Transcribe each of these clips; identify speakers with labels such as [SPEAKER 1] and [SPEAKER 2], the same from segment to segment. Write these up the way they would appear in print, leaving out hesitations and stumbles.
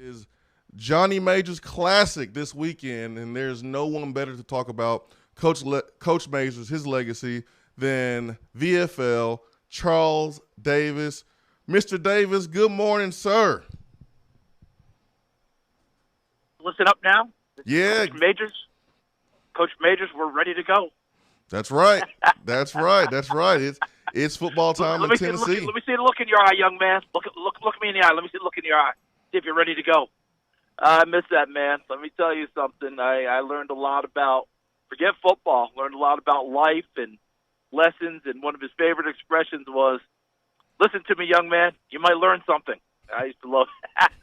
[SPEAKER 1] Is Johnny Majors Classic this weekend, and there's no one better to talk about Coach Majors, his legacy, than VFL Charles Davis. Mr. Davis, good morning, sir.
[SPEAKER 2] Listen up now.
[SPEAKER 1] Yeah.
[SPEAKER 2] Coach Majors, we're ready to go.
[SPEAKER 1] That's right. That's right. That's right. It's football time in Tennessee.
[SPEAKER 2] Let me see the look in your eye, young man. Look me in the eye. Let me see the look in your eye. See if you're ready to go. I miss that, man. Let me tell you something. I learned a lot about, forget football, learned a lot about life and lessons, and one of his favorite expressions was, listen to me, young man, you might learn something. I used to love it.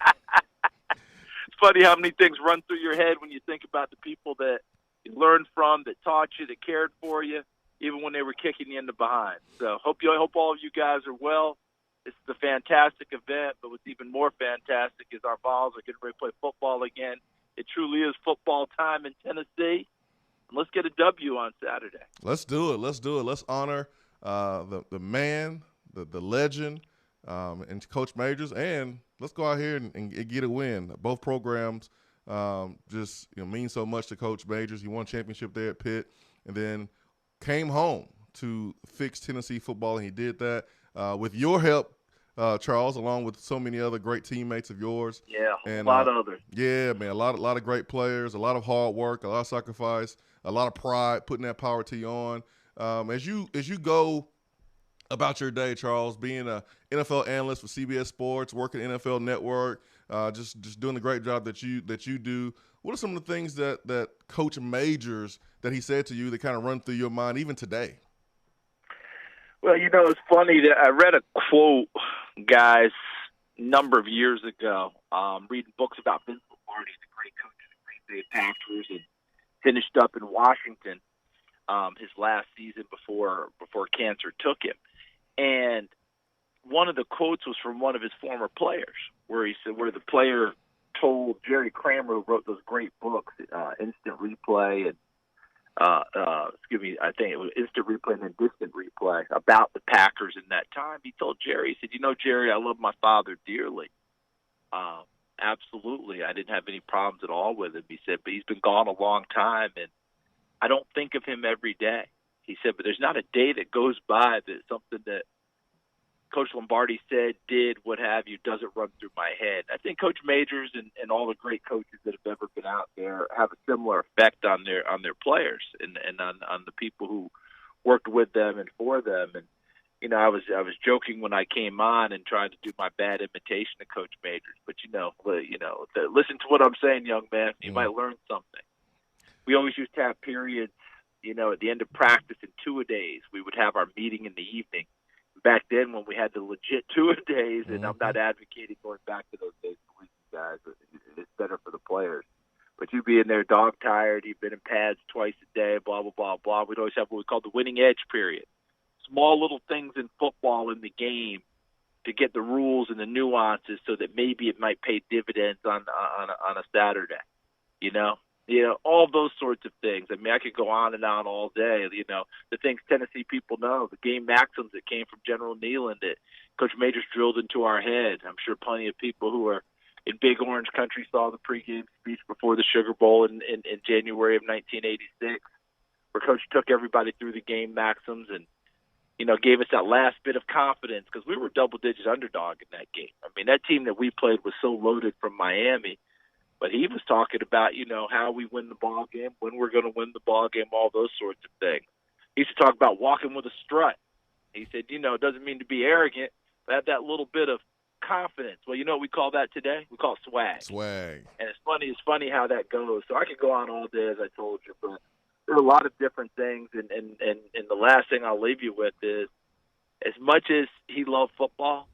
[SPEAKER 2] It's funny how many things run through your head when you think about the people that you learned from, that taught you, that cared for you, even when they were kicking you in the behind. So I hope all of you guys are well. This is a fantastic event, but what's even more fantastic is our Vols are getting ready to play football again. It truly is football time in Tennessee. And let's get a W on Saturday.
[SPEAKER 1] Let's do it. Let's honor the man, the legend, and Coach Majors, and let's go out here and get a win. Both programs just mean so much to Coach Majors. He won a championship there at Pitt, and then came home to fix Tennessee football, and he did that with your help, Charles, along with so many other great teammates of yours.
[SPEAKER 2] Yeah,
[SPEAKER 1] and,
[SPEAKER 2] a lot of others.
[SPEAKER 1] Yeah, man, a lot of great players, a lot of hard work, a lot of sacrifice, a lot of pride, putting that power tee on. As you go about your day, Charles, being an NFL analyst for CBS Sports, working NFL Network, just doing the great job that you do. What are some of the things that Coach Majors that he said to you that kind of run through your mind even today?
[SPEAKER 2] Well, it's funny that I read a quote, guys, a number of years ago, reading books about Vince Lombardi, the great coach of the Green Bay Packers, and finished up in Washington his last season before cancer took him. And one of the quotes was from one of his former players, where the player told Jerry Kramer, who wrote those great books, Instant Replay and I think it was Instant Replay and then Distant Replay, about the Packers in that time. He told Jerry, he said, Jerry, I love my father dearly. Absolutely. I didn't have any problems at all with him. He said, but he's been gone a long time, and I don't think of him every day. He said, but there's not a day that goes by that something that Coach Lombardi said, did, what have you, doesn't run through my head. I think Coach Majors and all the great coaches that have ever been out there have a similar effect on their players and on the people who worked with them and for them. And I was joking when I came on and trying to do my bad imitation of Coach Majors, but listen to what I'm saying, young man. You might learn something. We always used to have periods, at the end of practice in two-a-days. We would have our meeting in the evening. Back then, when we had the legit two-a-days, and I'm not advocating going back to those days, guys. It's better for the players. But you'd be in there dog-tired. You've been in pads twice a day, blah, blah, blah, blah. We'd always have what we call the winning edge period. Small little things in football in the game to get the rules and the nuances so that maybe it might pay dividends on a Saturday, all those sorts of things. I mean, I could go on and on all day. The things Tennessee people know, the game maxims that came from General Neyland that Coach Majors drilled into our head. I'm sure plenty of people who are in Big Orange Country saw the pregame speech before the Sugar Bowl in January of 1986, where Coach took everybody through the game maxims and, gave us that last bit of confidence because we were double-digit underdog in that game. I mean, that team that we played was so loaded from Miami. But he was talking about, how we win the ball game, when we're going to win the ball game, all those sorts of things. He used to talk about walking with a strut. He said, it doesn't mean to be arrogant, but have that little bit of confidence. Well, you know what we call that today? We call it swag.
[SPEAKER 1] Swag.
[SPEAKER 2] And it's funny how that goes. So I could go on all day, as I told you, but there are a lot of different things. And the last thing I'll leave you with is, as much as he loved football,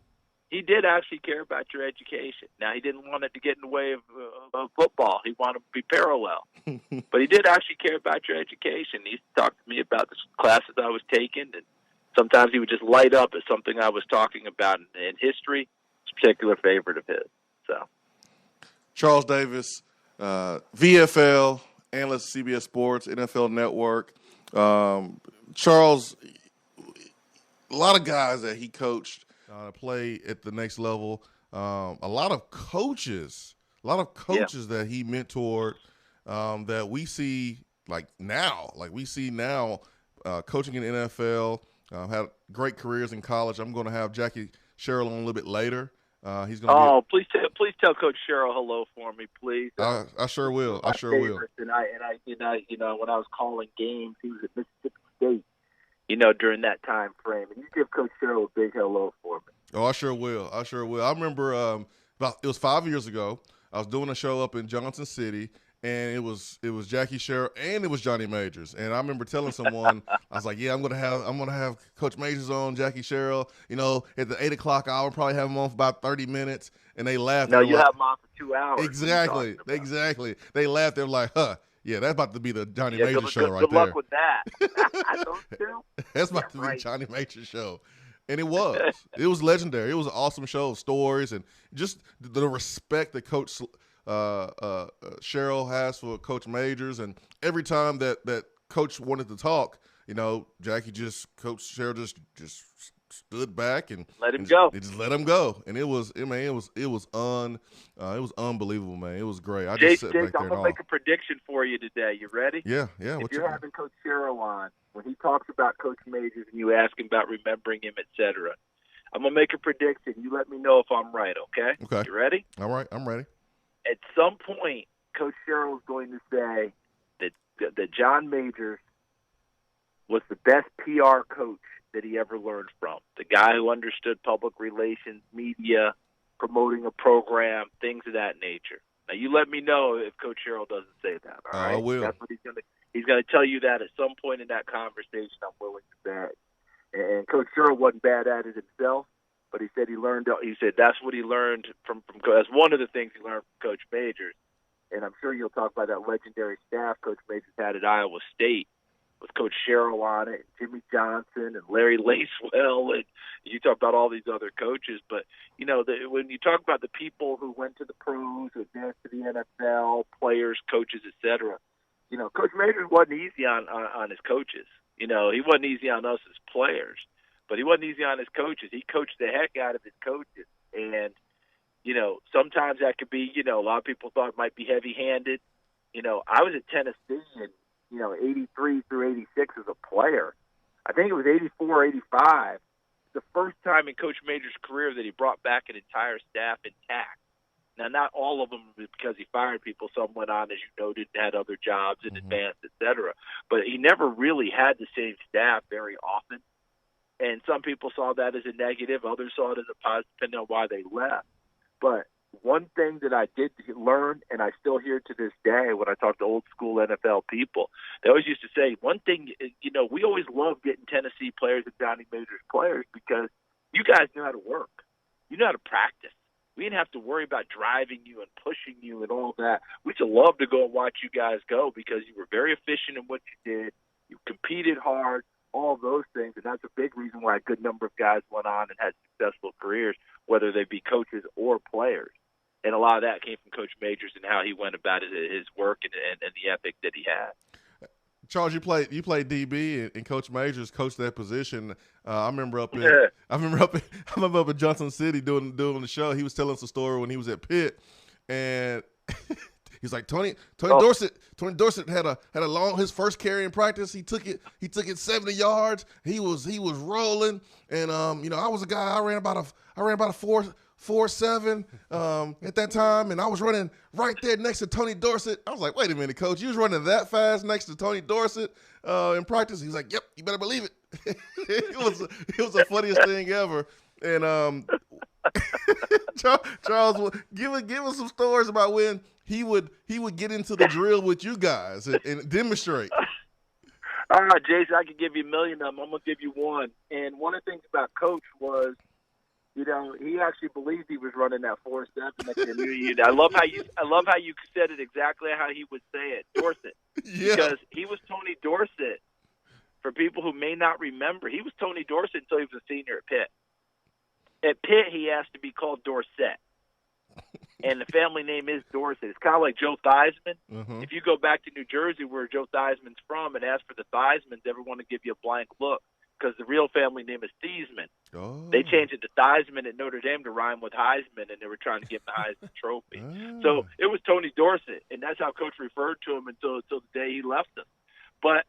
[SPEAKER 2] he did actually care about your education. Now, he didn't want it to get in the way of football. He wanted to be parallel. But he did actually care about your education. He used to talk to me about the classes I was taking, and sometimes he would just light up at something I was talking about in history. It's a particular favorite of his. So,
[SPEAKER 1] Charles Davis, VFL analyst, CBS Sports, NFL Network. Charles, a lot of guys that he coached play at the next level. A lot of coaches coaches that he mentored that we see now. Like we see now coaching in the NFL, had great careers in college. I'm going to have Jackie Sherrill on a little bit later. He's going to
[SPEAKER 2] please tell Coach Sherrill hello for me, please.
[SPEAKER 1] I sure will. I sure will.
[SPEAKER 2] And I when I was calling games, he was at Mississippi State, during that time frame. And you give Coach Sherrill a big hello for me.
[SPEAKER 1] Oh, I sure will. I sure will. I remember it was 5 years ago. I was doing a show up in Johnson City, and it was Jackie Sherrill and it was Johnny Majors. And I remember telling someone, I was like, yeah, I'm gonna have Coach Majors on, Jackie Sherrill. At the 8 o'clock hour, probably have him on for about 30 minutes. And they laughed.
[SPEAKER 2] No, you have him on for 2 hours.
[SPEAKER 1] Exactly. They laughed. They were like, huh. Yeah, that's about to be the Johnny Majors show right there.
[SPEAKER 2] Good luck with that.
[SPEAKER 1] That's about to be the Johnny Majors show. And it was legendary. It was an awesome show of stories and just the respect that Coach Sherrill has for Coach Majors. And every time that Coach wanted to talk, Coach Sherrill just stood back and
[SPEAKER 2] let him go.
[SPEAKER 1] They just let him go, and it was unbelievable, man. It was great.
[SPEAKER 2] Jason, I'm gonna make a prediction for you today. You ready?
[SPEAKER 1] Yeah.
[SPEAKER 2] If you're having Coach Sherrill on, when he talks about Coach Majors and you ask him about remembering him, etc., I'm gonna make a prediction. You let me know if I'm right, okay?
[SPEAKER 1] Okay.
[SPEAKER 2] You ready?
[SPEAKER 1] All right, I'm ready.
[SPEAKER 2] At some point, Coach Sherrill is going to say that John Majors was the best PR coach that he ever learned from. The guy who understood public relations, media, promoting a program, things of that nature. Now, you let me know if Coach Sherrill doesn't say that, all right?
[SPEAKER 1] I will.
[SPEAKER 2] That's what he's going to tell you that at some point in that conversation. I'm willing to bet. And Coach Sherrill wasn't bad at it himself, but he said that's what he learned from that's one of the things he learned from Coach Majors. And I'm sure you'll talk about that legendary staff Coach Majors had at Iowa State, with Coach Sherrill on it, and Jimmy Johnson, and Larry Lacewell, and you talk about all these other coaches. But, when you talk about the people who went to the pros, who advanced to the NFL, players, coaches, etc., Coach Majors wasn't easy on his coaches. He wasn't easy on us as players, but he wasn't easy on his coaches. He coached the heck out of his coaches. And, sometimes that could be, a lot of people thought it might be heavy-handed. I was at Tennessee and, 83 through 86 as a player. I think it was 84, 85. The first time in Coach Majors' career that he brought back an entire staff intact. Now, not all of them because he fired people. Some went on, as you noted, and had other jobs in advance, et cetera. But he never really had the same staff very often. And some people saw that as a negative. Others saw it as a positive, depending on why they left. But one thing that I did learn, and I still hear to this day when I talk to old school NFL people, they always used to say, one thing, we always loved getting Tennessee players and Johnny Majors players because you guys knew how to work. You knew how to practice. We didn't have to worry about driving you and pushing you and all that. We used to love to go and watch you guys go because you were very efficient in what you did. You competed hard, all those things, and that's a big reason why a good number of guys went on and had successful careers, whether they be coaches or players. And a lot of that came from Coach Majors and how he went about his work and the ethic that he had.
[SPEAKER 1] Charles, you played DB, and Coach Majors coached that position. I remember up in Johnson City doing the show. He was telling us a story when he was at Pitt, and he's like Tony Dorsett had a long, his first carry in practice. He took it 70 yards. He was rolling, and I was a guy. I ran about a 4.7 at that time, and I was running right there next to Tony Dorsett. I was like, wait a minute, Coach, you was running that fast next to Tony Dorsett in practice? He's like, yep, you better believe it. it was the funniest thing ever. And Charles, give us some stories about when he would get into the drill with you guys and demonstrate.
[SPEAKER 2] All right, Jason, I could give you a million of them. I'm going to give you one. And one of the things about Coach was, he actually believed he was running that 4.7. I love how you said it exactly how he would say it, Dorsett.
[SPEAKER 1] Yeah.
[SPEAKER 2] Because he was Tony Dorsett. For people who may not remember, he was Tony Dorsett until he was a senior at Pitt. At Pitt, he asked to be called Dorsett. And the family name is Dorsett. It's kind of like Joe Theismann.
[SPEAKER 1] Mm-hmm.
[SPEAKER 2] If you go back to New Jersey, where Joe Theismann's from, and ask for the Theismanns, everyone will give you a blank look. because the real family name is Thiesman.
[SPEAKER 1] Oh.
[SPEAKER 2] They changed it to Theismann at Notre Dame to rhyme with Heisman, and they were trying to give him the Heisman Trophy. So it was Tony Dorsett, and that's how Coach referred to him until the day he left us. But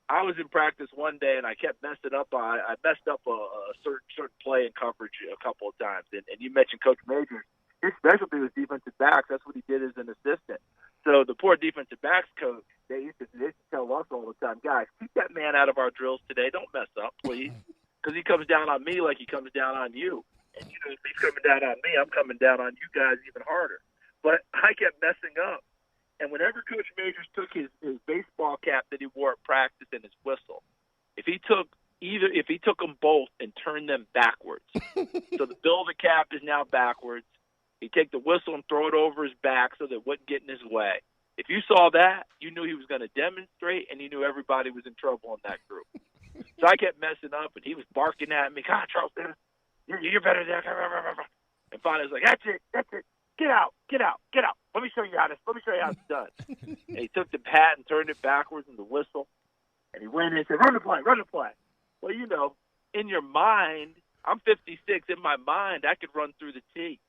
[SPEAKER 2] I was in practice one day, and I kept messing up. I messed up a certain play and coverage a couple of times. And you mentioned Coach Majors. His specialty was defensive backs. That's what he did as an assistant. So the poor defensive backs coach, they used to tell us all the time, guys, keep that man out of our drills today. Don't mess up, please. Because he comes down on me like he comes down on you. And, if he's coming down on me, I'm coming down on you guys even harder. But I kept messing up. And whenever Coach Majors took his baseball cap that he wore at practice and his whistle, if he took them both and turned them backwards, so the bill of the cap is now backwards, he'd take the whistle and throw it over his back so that it wouldn't get in his way. If you saw that, you knew he was going to demonstrate, and you knew everybody was in trouble in that group. So I kept messing up, and he was barking at me, God, Charles Davis, you're better than that. And finally, I was like, that's it. Get out. Let me show you how it's done. And he took the hat and turned it backwards in the whistle, and he went in and said, run the play. Well, in your mind, I'm 56. In my mind, I could run through the tee.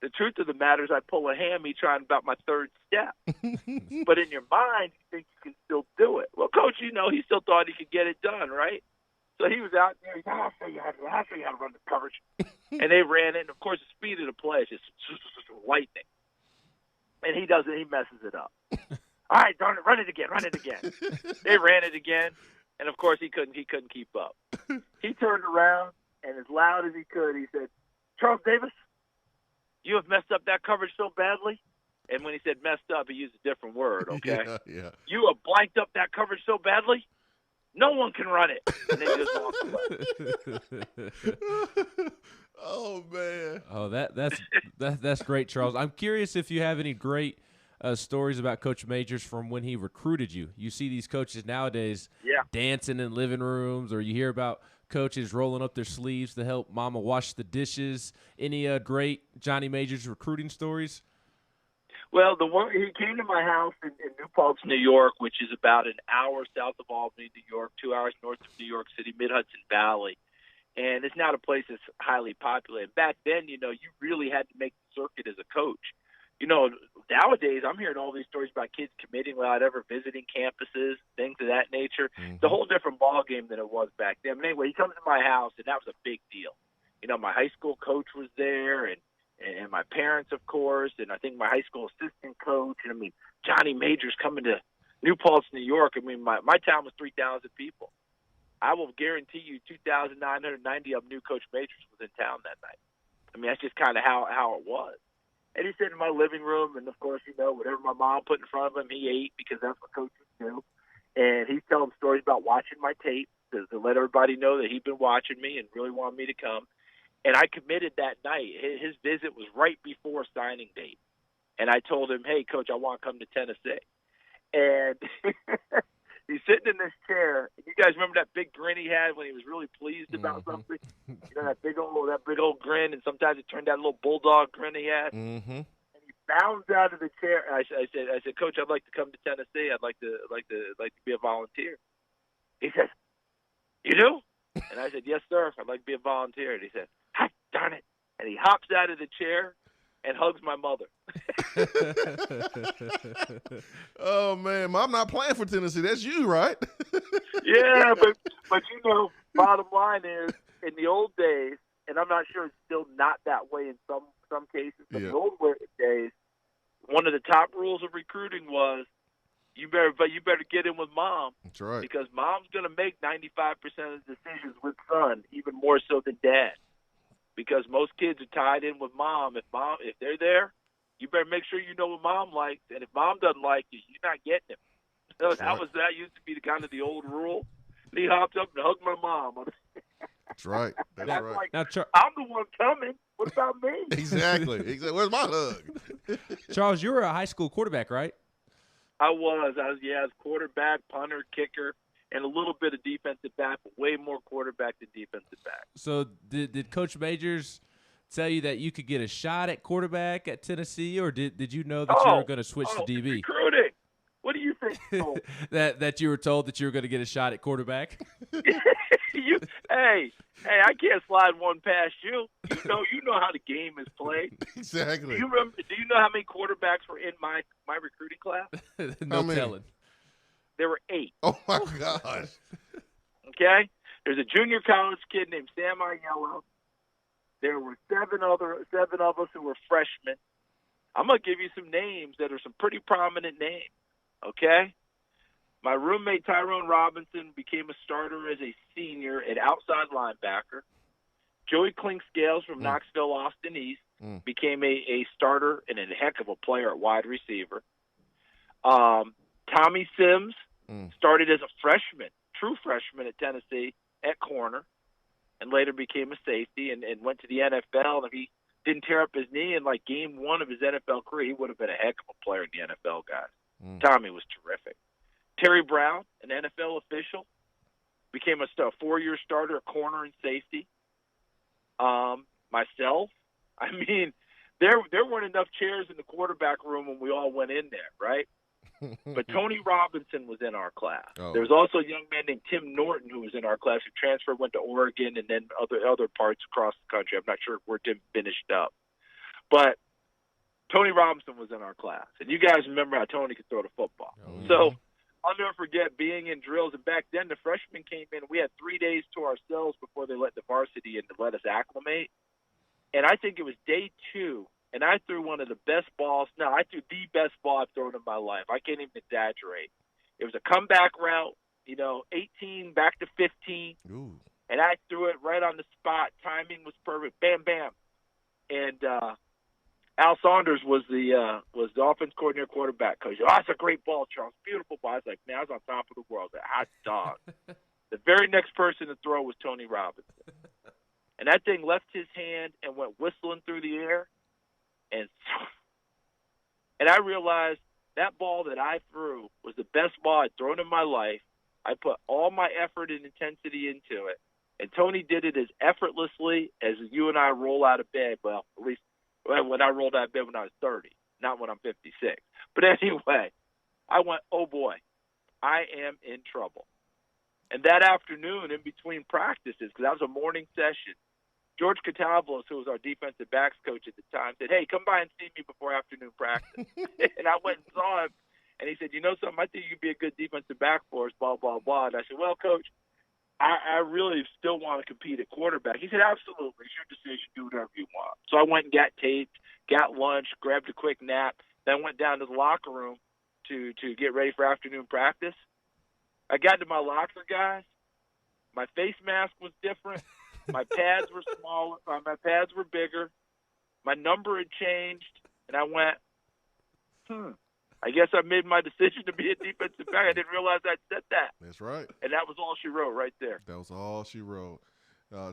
[SPEAKER 2] The truth of the matter is I pull a hammy trying about my third step. But in your mind, you think you can still do it. Well, Coach, he still thought he could get it done, right? So he was out there. He said, I'll show you how to run the coverage. And they ran it. And, of course, the speed of the play is just lightning. And he does it. He messes it up. All right, darn it, run it again. They ran it again. And, of course, he couldn't keep up. He turned around, and as loud as he could, he said, Charles Davis, you have messed up that coverage so badly. And when he said messed up, he used a different word, okay?
[SPEAKER 1] Yeah.
[SPEAKER 2] You have blanked up that coverage so badly, no one can run it. And then he just walked away.
[SPEAKER 1] Oh, man.
[SPEAKER 3] Oh, that's great, Charles. I'm curious if you have any great stories about Coach Majors from when he recruited you. You see these coaches nowadays dancing in living rooms, or you hear about coaches rolling up their sleeves to help mama wash the dishes. Any great Johnny Majors recruiting stories?
[SPEAKER 2] Well, he came to my house in New Paltz, New York, which is about an hour south of Albany, New York, 2 hours north of New York City, Mid-Hudson Valley. And it's not a place that's highly populated. Back then, you really had to make the circuit as a coach. Nowadays I'm hearing all these stories about kids committing without ever visiting campuses, things of that nature.
[SPEAKER 1] Mm-hmm.
[SPEAKER 2] It's a whole different ballgame than it was back then. But anyway, he comes to my house, and that was a big deal. My high school coach was there, and my parents, of course, and I think my high school assistant coach. And, Johnny Majors coming to New Paltz, New York. My town was 3,000 people. I will guarantee you 2,990 of them knew Coach Majors was in town that night. That's just kind of how it was. And he sat in my living room, and, of course, whatever my mom put in front of him, he ate, because that's what coaches do. And he's telling stories about watching my tape to let everybody know that he'd been watching me and really wanted me to come. And I committed that night. His visit was right before signing date. And I told him, hey, Coach, I want to come to Tennessee. And he's sitting in this chair. You guys remember that big grin he had when he was really pleased about something? That big old grin, and sometimes it turned out a little bulldog grin he had.
[SPEAKER 1] Mm-hmm.
[SPEAKER 2] And he bounds out of the chair. I said, Coach, I'd like to come to Tennessee. I'd like to be a volunteer. He says, you do? And I said, yes, sir. I'd like to be a volunteer. And he said, ah, darn it. And he hops out of the chair and hugs my mother.
[SPEAKER 1] Oh, man. Mom not playing for Tennessee. That's you, right?
[SPEAKER 2] Yeah, but bottom line is, in the old days, and I'm not sure it's still not that way in some cases, but in the old days, one of the top rules of recruiting was you better get in with mom.
[SPEAKER 1] That's right.
[SPEAKER 2] Because mom's going to make 95% of the decisions with son, even more so than dad. Because most kids are tied in with mom. If they're there, you better make sure you know what mom likes. And if mom doesn't like you, you're not getting him. So that used to be the kind of old rule. And he hopped up and hugged my mom.
[SPEAKER 1] That's right. That's right.
[SPEAKER 2] Like, now, I'm the one coming. What about me?
[SPEAKER 1] Exactly. Where's my hug?
[SPEAKER 3] Charles, you were a high school quarterback, right?
[SPEAKER 2] I was quarterback, punter, kicker, and a little bit of defensive back, but way more quarterback than defensive back.
[SPEAKER 3] So did Coach Majors tell you that you could get a shot at quarterback at Tennessee, or did you know that you were going to switch to DB?
[SPEAKER 2] Recruiting. What do you think?
[SPEAKER 3] that you were told that you were going to get a shot at quarterback?
[SPEAKER 2] Hey, I can't slide one past you. You know how the game is played.
[SPEAKER 1] Exactly.
[SPEAKER 2] Do you know how many quarterbacks were in my recruiting class?
[SPEAKER 3] No telling.
[SPEAKER 2] There were 8.
[SPEAKER 1] Oh my gosh.
[SPEAKER 2] Okay? There's a junior college kid named Sam Aiello. There were 7 of us who were freshmen. I'm going to give you some names that are some pretty prominent names. Okay? My roommate Tyrone Robinson became a starter as a senior at outside linebacker. Joey Clinkscales from Knoxville, Austin East, became a starter and a heck of a player at wide receiver. Tommy Sims started as a freshman, true freshman at Tennessee at corner, and later became a safety and went to the NFL. And if he didn't tear up his knee in like game 1 of his NFL career, he would have been a heck of a player in the NFL, guys. Tommy was terrific. Terry Brown, an NFL official, became a 4-year starter at corner and safety. Myself, I mean, there weren't enough chairs in the quarterback room when we all went in there, right? But Tony Robinson was in our class. There was also a young man named Tim Norton who was in our class who transferred, went to Oregon, and then other parts across the country. I'm not sure where Tim finished up. But Tony Robinson was in our class. And you guys remember how Tony could throw the football. So I'll never forget being in drills. And back then, the freshmen came in. We had 3 days to ourselves before they let the varsity in to let us acclimate. And I think it was day 2. And I threw one of the best balls. No, I threw the best ball I've thrown in my life. I can't even exaggerate. It was a comeback route, 18 back to 15.
[SPEAKER 1] Ooh.
[SPEAKER 2] And I threw it right on the spot. Timing was perfect. Bam, bam. And Al Saunders was the offense coordinator quarterback coach. Oh, that's a great ball, Charles. Beautiful ball. I was like, man, I was on top of the world. A hot dog. The very next person to throw was Tony Robinson. And that thing left his hand and went whistling through the air. And I realized that ball that I threw was the best ball I'd thrown in my life. I put all my effort and intensity into it. And Tony did it as effortlessly as you and I roll out of bed. Well, at least when I rolled out of bed when I was 30, not when I'm 56. But anyway, I went, oh, boy, I am in trouble. And that afternoon in between practices, because that was a morning session, George Catavlos, who was our defensive backs coach at the time, said, hey, come by and see me before afternoon practice. And I went and saw him, and he said, you know something, I think you could be a good defensive back for us, blah, blah, blah. And I said, well, Coach, I really still want to compete at quarterback. He said, absolutely, it's your decision, do whatever you want. So I went and got taped, got lunch, grabbed a quick nap, then went down to the locker room to get ready for afternoon practice. I got to my locker, guys. My face mask was different. My pads were smaller. My pads were bigger. My number had changed, and I went, I guess I made my decision to be a defensive back. I didn't realize I'd said that.
[SPEAKER 1] That's right.
[SPEAKER 2] And that was all she wrote right there.
[SPEAKER 1] That was all she wrote.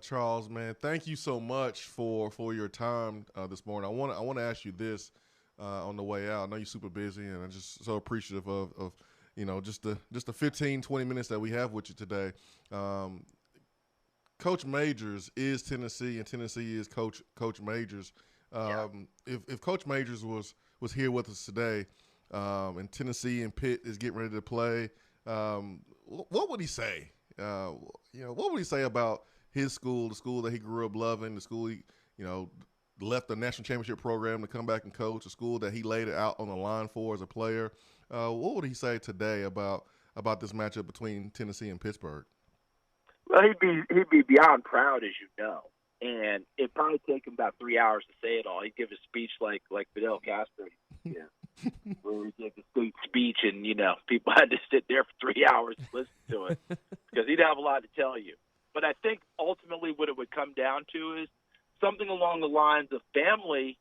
[SPEAKER 1] Charles, man, thank you so much for your time this morning. I want to ask you this on the way out. I know you're super busy, and I'm just so appreciative of just the 15, 20 minutes that we have with you today. Coach Majors is Tennessee, and Tennessee is Coach Majors. If Coach Majors was here with us today, and Tennessee and Pitt is getting ready to play, what would he say? What would he say about his school, the school that he grew up loving, the school he, left the national championship program to come back and coach, a school that he laid it out on the line for as a player? What would he say today about this matchup between Tennessee and Pittsburgh?
[SPEAKER 2] Well, he'd be beyond proud, as you know, and it'd probably take him about 3 hours to say it all. He'd give a speech like Fidel Castro, where he gave a state speech, and people had to sit there for 3 hours to listen to it because he'd have a lot to tell you. But I think ultimately what it would come down to is something along the lines of family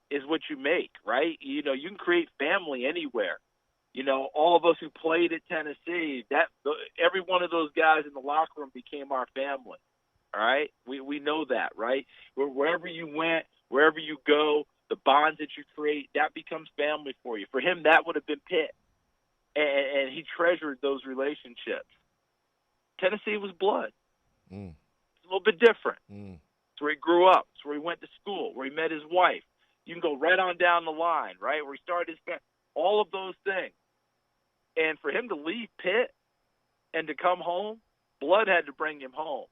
[SPEAKER 2] is what you make, right? You can create family anywhere. All of us who played at Tennessee, every one of those guys in the locker room became our family. All right, we know that, right? Wherever you went, wherever you go, the bonds that you create, that becomes family for you. For him, that would have been Pitt, and he treasured those relationships. Tennessee was blood. It's a little bit different. It's where he grew up. It's where he went to school, where he met his wife. You can go right on down the line, right, where he started his family. All of those things. And for him to leave Pitt and to come home, Blood had to bring him home.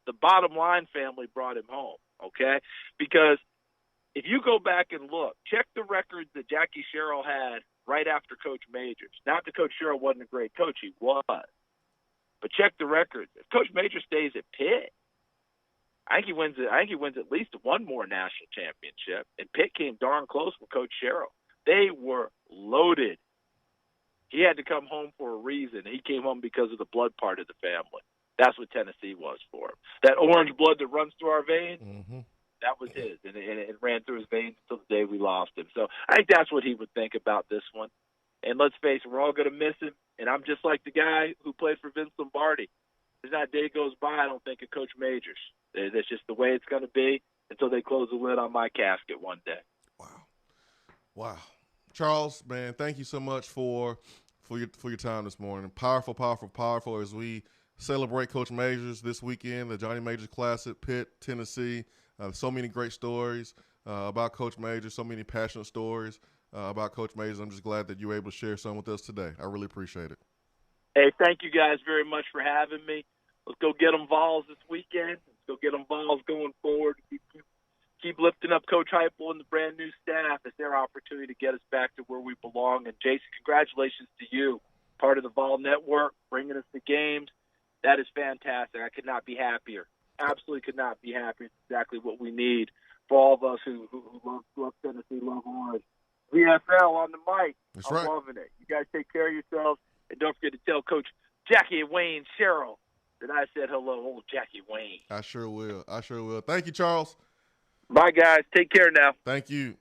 [SPEAKER 2] The bottom line family brought him home, okay? Because if you go back and look, check the records that Jackie Sherrill had right after Coach Majors. Not that Coach Sherrill wasn't a great coach. He was. But check the records. If Coach Majors stays at Pitt, I think he wins at least one more national championship. And Pitt came darn close with Coach Sherrill. They were loaded. He had to come home for a reason. He came home because of the blood part of the family. That's what Tennessee was for him. That orange blood that runs through our veins, that was his. And it ran through his veins until the day we lost him. So I think that's what he would think about this one. And let's face it, we're all going to miss him. And I'm just like the guy who played for Vince Lombardi. There's not a day goes by, I don't think, of Coach Majors. That's just the way it's going to be until they close the lid on my casket one day.
[SPEAKER 1] Wow. Charles, man, thank you so much for your time this morning. Powerful as we celebrate Coach Majors this weekend, the Johnny Majors Classic, Pitt, Tennessee. So many great stories about Coach Majors, so many passionate stories about Coach Majors. I'm just glad that you were able to share some with us today. I really appreciate it.
[SPEAKER 2] Hey, thank you guys very much for having me. Let's go get them Vols this weekend. Let's go get them Vols going forward. Keep lifting up Coach Heupel and the brand new staff. It's their opportunity to get us back to where we belong. And Jason, congratulations to you, part of the Vol Network, bringing us the games. That is fantastic. I could not be happier. Absolutely could not be happier. It's exactly what we need for all of us who love Tennessee, love Orange. VFL on the mic.
[SPEAKER 1] That's
[SPEAKER 2] I'm
[SPEAKER 1] right.
[SPEAKER 2] loving it. You guys take care of yourselves. And don't forget to tell Coach Jackie Wayne Sherrill that I said hello, old Jackie Wayne.
[SPEAKER 1] I sure will. Thank you, Charles.
[SPEAKER 2] Bye, guys. Take care now.
[SPEAKER 1] Thank you.